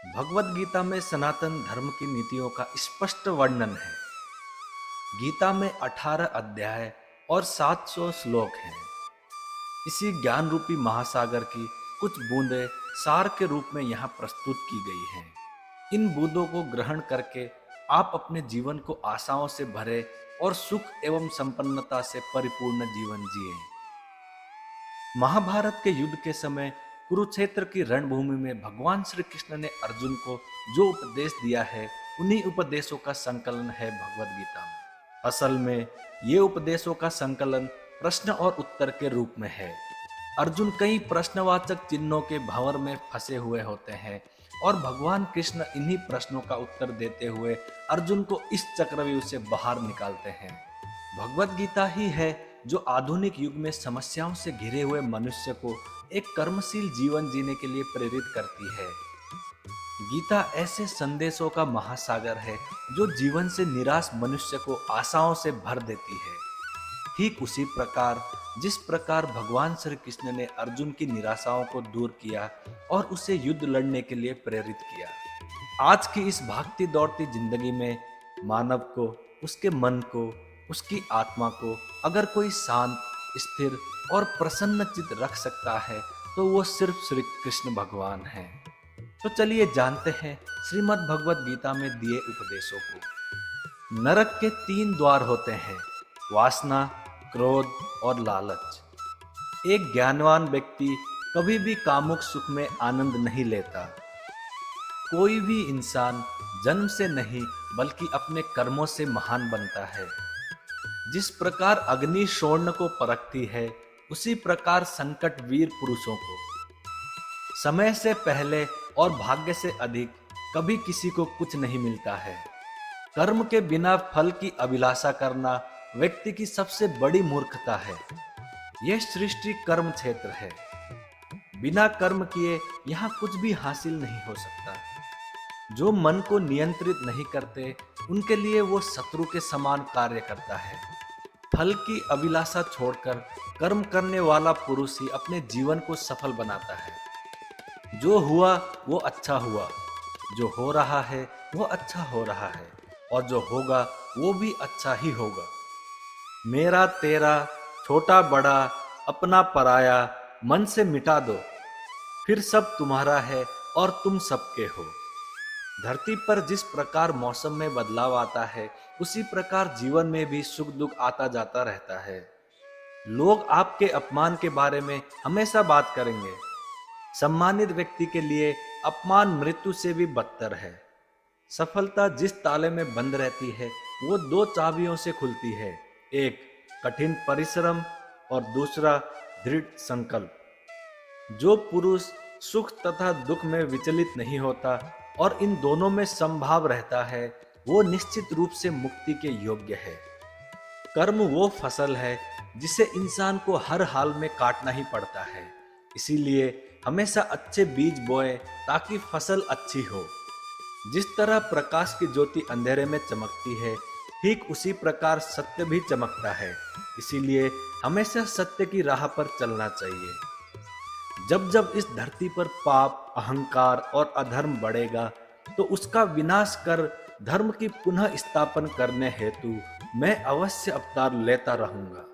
भगवत गीता में सनातन धर्म की नीतियों का स्पष्ट वर्णन है। गीता में 18 अध्याय और 700 श्लोक हैं। इसी ज्ञान रूपी महासागर की कुछ बूंदें सार के रूप में यहाँ प्रस्तुत की गई हैं। इन बूंदों को ग्रहण करके आप अपने जीवन को आशाओं से भरे और सुख एवं संपन्नता से परिपूर्ण जीवन जिए। महाभारत के युद्ध के समय कुरुक्षेत्र की रणभूमि में भगवान श्री कृष्ण ने अर्जुन को जो उपदेश दिया है, उन्हीं उपदेशों का संकलन है भगवत गीता में। असल में ये उपदेशों का संकलन प्रश्न और उत्तर के रूप में है। अर्जुन कई प्रश्नवाचक चिन्हों के भंवर में फंसे हुए होते हैं और भगवान कृष्ण इन्हीं प्रश्नों का उत्तर देते हुए अर्जुन को इस चक्रव्यूह से बाहर निकालते हैं। भगवत गीता ही है जो आधुनिक युग में समस्याओं से घिरे हुए मनुष्य को एक कर्मशील जीवन जीने के लिए प्रेरित करती है। गीता ऐसे संदेशों का महासागर है जो जीवन से निराश मनुष्य को आशाओं से भर देती है। ठीक उसी प्रकार जिस प्रकार भगवान श्री कृष्ण ने अर्जुन की निराशाओं को दूर किया और उसे युद्ध लड़ने के लिए प्रेरित किया। आज की इस भागती दौड़ती जिंदगी में मानव को, उसके मन को, उसकी आत्मा को अगर कोई शांत, स्थिर और प्रसन्न चित्त रख सकता है तो वो सिर्फ श्री कृष्ण भगवान हैं। तो चलिए जानते हैं श्रीमद् भगवत गीता में दिए उपदेशों को। नरक के 3 द्वार होते हैं, वासना, क्रोध और लालच। एक ज्ञानवान व्यक्ति कभी भी कामुक सुख में आनंद नहीं लेता। कोई भी इंसान जन्म से नहीं बल्कि अपने कर्मों से महान बनता है। जिस प्रकार अग्नि स्वर्ण को परखती है, उसी प्रकार संकट वीर पुरुषों को। समय से पहले और भाग्य से अधिक कभी किसी को कुछ नहीं मिलता है। कर्म के बिना फल की अभिलाषा करना व्यक्ति की सबसे बड़ी मूर्खता है। यह सृष्टि कर्म क्षेत्र है। बिना कर्म किए यहाँ कुछ भी हासिल नहीं हो सकता। जो मन को नियंत्रित नहीं करते, उनके लिए वो शत्रु के समान कार्य करता है। फल की अभिलाषा छोड़कर कर्म करने वाला पुरुष ही अपने जीवन को सफल बनाता है। जो हुआ वो अच्छा हुआ, जो हो रहा है वो अच्छा हो रहा है, और जो होगा वो भी अच्छा ही होगा। मेरा तेरा, छोटा बड़ा, अपना पराया मन से मिटा दो, फिर सब तुम्हारा है और तुम सबके हो। धरती पर जिस प्रकार मौसम में बदलाव आता है, उसी प्रकार जीवन में भी सुख दुख आता जाता रहता है। लोग आपके अपमान के बारे में हमेशा बात करेंगे। सम्मानित व्यक्ति के लिए अपमान मृत्यु से भी बदतर है। सफलता जिस ताले में बंद रहती है, वो 2 चाबियों से खुलती है, एक कठिन परिश्रम और दूसरा दृढ़ संकल्प। जो पुरुष सुख तथा दुख में विचलित नहीं होता और इन दोनों में समभाव रहता है, वो निश्चित रूप से मुक्ति के योग्य है। कर्म वो फसल है जिसे इंसान को हर हाल में काटना ही पड़ता है। इसीलिए हमेशा अच्छे बीज बोए ताकि फसल अच्छी हो। जिस तरह प्रकाश की ज्योति अंधेरे में चमकती है, ठीक उसी प्रकार सत्य भी चमकता है। इसीलिए हमेशा सत्य की राह पर चलना चाहिए। जब जब इस धरती पर पाप, अहंकार और अधर्म बढ़ेगा, तो उसका विनाश कर धर्म की पुनः स्थापन करने हेतु मैं अवश्य अवतार लेता रहूंगा।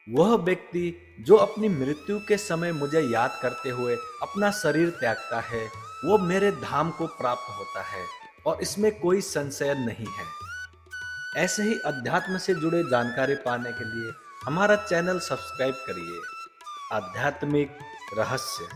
वह व्यक्ति जो अपनी मृत्यु के समय मुझे याद करते हुए अपना शरीर त्यागता है, वो मेरे धाम को प्राप्त होता है और इसमें कोई संशय नहीं है। ऐसे ही अध्यात्म से जुड़े जानकारी पाने के लिए हमारा चैनल सब्सक्राइब करिए। आध्यात्मिक रहस्य।